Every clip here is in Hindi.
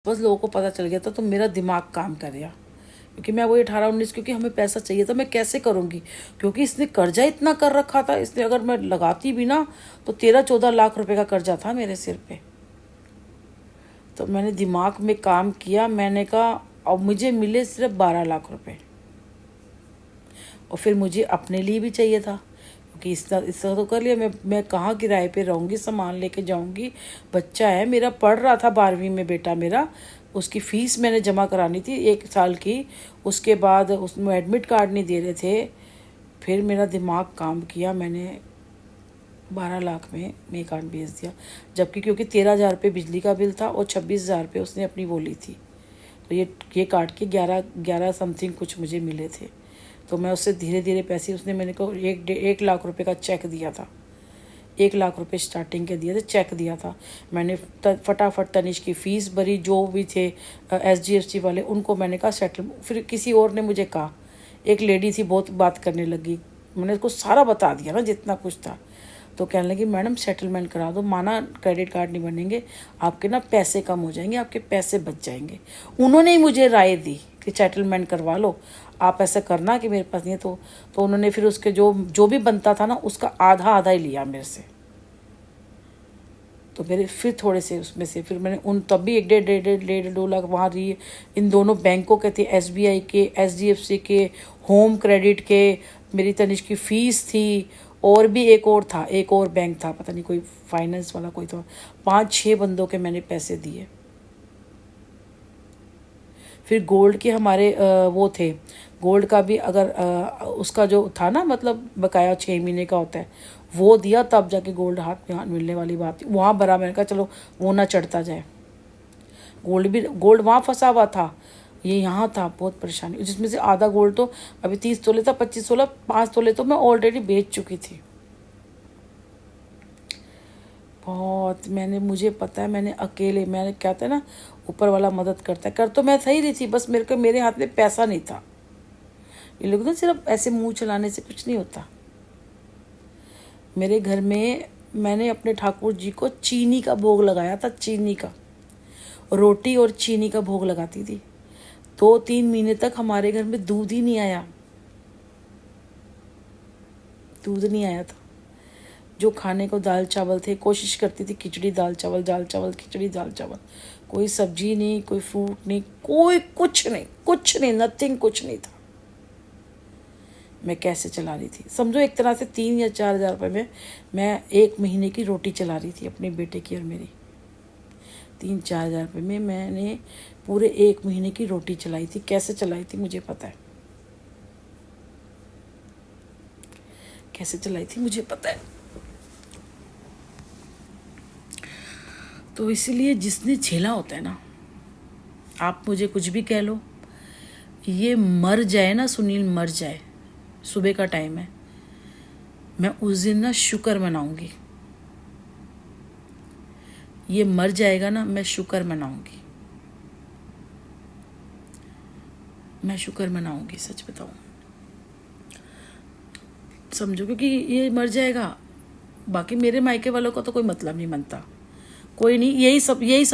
बस लोगों को पता चल गया था तो मेरा दिमाग काम कर गया, क्योंकि मैं वही 18-19, क्योंकि हमें पैसा चाहिए था। मैं कैसे करूँगी, क्योंकि इसने कर्जा इतना कर रखा था। इसने अगर मैं लगाती भी ना तो 13-14 लाख रुपए का कर्जा था मेरे सिर पे। तो मैंने दिमाग में काम किया, मैंने कहा अब मुझे मिले सिर्फ 12 लाख रुपए, और फिर मुझे अपने लिए भी चाहिए था, क्योंकि इस तरह तो कर लिया। मैं कहाँ किराए पे रहूँगी, सामान लेके जाऊँगी, बच्चा है मेरा, पढ़ रहा था 12वीं में बेटा मेरा, उसकी फ़ीस मैंने जमा करानी थी 1 साल की। उसके बाद उसमें एडमिट कार्ड नहीं दे रहे थे। फिर मेरा दिमाग काम किया, मैंने 12 लाख में मकान बेच दिया, जबकि क्योंकि 13,000 रुपये बिजली का बिल था और 26,000 रुपये उसने अपनी वो ली थी, तो ये काट के 11 समथिंग कुछ मुझे मिले थे। तो मैं उससे धीरे धीरे पैसे, उसने मैंने को 1 लाख रुपए का चेक दिया था, 1 लाख रुपए स्टार्टिंग के दिए थे, चेक दिया था मैंने। फटाफट तनिष की फ़ीस भरी, जो भी थे SGFC वाले उनको मैंने कहा सेटल। फिर किसी और ने मुझे कहा, एक लेडी थी बहुत बात करने लगी, मैंने उसको सारा बता दिया ना जितना कुछ था। तो कहने लगी मैडम सेटलमेंट करा दो, माना क्रेडिट कार्ड नहीं बनेंगे, आपके ना पैसे कम हो जाएंगे, आपके पैसे बच जाएंगे। उन्होंने ही मुझे राय दी कि सेटलमेंट करवा लो, आप ऐसा करना कि मेरे पास नहीं है। तो उन्होंने फिर उसके जो भी बनता था ना उसका आधा आधा ही लिया मेरे से। तो मेरे फिर थोड़े से उसमें से फिर मैंने उन तब भी 1.5 लाख वहाँ दिए। इन दोनों बैंकों के थे, SBI के, SDFC के, होम क्रेडिट के, मेरी तनिष की फ़ीस थी, और भी एक और था, एक और बैंक था, पता नहीं कोई फाइनेंस वाला कोई था। 5-6 बंदों के मैंने पैसे दिए। फिर गोल्ड के हमारे वो थे, गोल्ड का भी अगर उसका जो था ना, मतलब बकाया 6 महीने का होता है, वो दिया, तब जाके गोल्ड हाथ में हाथ मिलने वाली बात थी। वहाँ भरा, मैंने कहा चलो वो ना चढ़ता जाए। गोल्ड वहाँ फंसा हुआ था, ये यहाँ था, बहुत परेशानी, जिसमें से आधा गोल्ड तो अभी 30 तोले था, 25 तोला, 5 तोले तो मैं ऑलरेडी बेच चुकी थी। बहुत मुझे पता है, मैंने अकेले, मैंने कहता है ना ऊपर वाला मदद करता है, कर तो मैं सही रही थी, बस मेरे हाथ में पैसा नहीं था। ये लोग ना सिर्फ ऐसे मुंह चलाने से कुछ नहीं होता। मेरे घर में मैंने अपने ठाकुर जी को चीनी का भोग लगाया था, चीनी का, रोटी और चीनी का भोग लगाती थी। 2-3 महीने तक हमारे घर में दूध ही नहीं आया, दूध नहीं आया था। जो खाने को दाल चावल थे, कोशिश करती थी खिचड़ी दाल चावल, दाल चावल खिचड़ी दाल चावल, कोई सब्जी नहीं, कोई फ्रूट नहीं, कोई कुछ नहीं, नथिंग, कुछ नहीं था। मैं कैसे चला रही थी समझो, एक तरह से 3 या 4 हज़ार रुपये में मैं 1 महीने की रोटी चला रही थी अपने बेटे की और मेरी। 3-4 हज़ार रुपये में मैंने पूरे 1 महीने की रोटी चलाई थी। कैसे चलाई थी मुझे पता है, कैसे चलाई थी मुझे पता है। तो इसीलिए जिसने झेला होता है ना, आप मुझे कुछ भी कह लो, ये मर जाए ना, सुनील मर जाए, सुबह का टाइम है, मैं उस दिन ना शुक्र मनाऊंगी। ये मर जाएगा ना, मैं शुक्र मनाऊंगी, मैं शुक्र मनाऊंगी, सच बताऊं, समझो, क्योंकि ये मर जाएगा। बाकी मेरे मायके वालों का तो कोई मतलब नहीं बनता, कोई नहीं, यही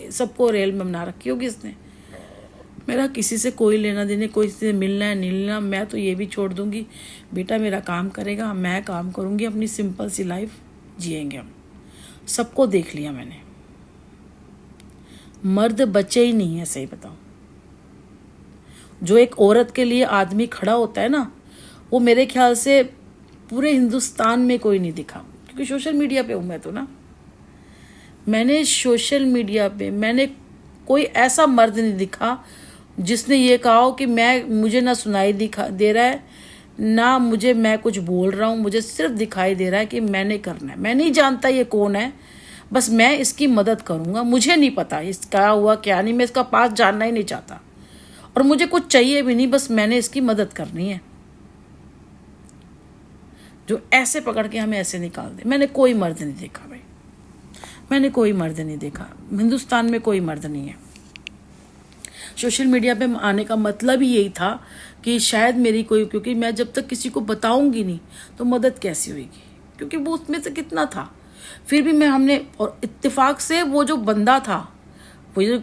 सबको रेल में बना रखी होगी इसने। मेरा किसी से कोई लेना देने, कोई से मिलना है नहीं लेना, मैं तो ये भी छोड़ दूंगी। बेटा मेरा काम करेगा, मैं काम करूंगी, अपनी सिंपल सी लाइफ जिएंगे हम। सबको देख लिया मैंने, मर्द बचे ही नहीं है, सही बताओ। जो एक औरत के लिए आदमी खड़ा होता है ना, वो मेरे ख्याल से पूरे हिंदुस्तान में कोई नहीं दिखा, क्योंकि सोशल मीडिया पे हूँ मैं तो ना। मैंने सोशल मीडिया पे मैंने कोई ऐसा मर्द नहीं दिखा जिसने ये कहा हो कि मुझे ना सुनाई दे रहा है ना मुझे, मैं कुछ बोल रहा हूँ, मुझे सिर्फ दिखाई दे रहा है कि मैंने करना है। मैं नहीं जानता ये कौन है, बस मैं इसकी मदद करूँगा। मुझे नहीं पता इसका हुआ क्या नहीं, मैं इसका पास जानना ही नहीं चाहता, और मुझे कुछ चाहिए भी नहीं, बस मैंने इसकी मदद करनी है। जो ऐसे पकड़ के हमें ऐसे निकाल दे, मैंने कोई मर्द नहीं देखा भाई, मैंने कोई मर्द नहीं देखा, हिंदुस्तान में कोई मर्द नहीं है। सोशल मीडिया पे आने का मतलब ही यही था कि शायद मेरी कोई, क्योंकि मैं जब तक किसी को बताऊंगी नहीं तो मदद कैसी होगी, क्योंकि वो उसमें से कितना था। फिर भी हमने, और इत्तेफाक से वो जो बंदा था मुझे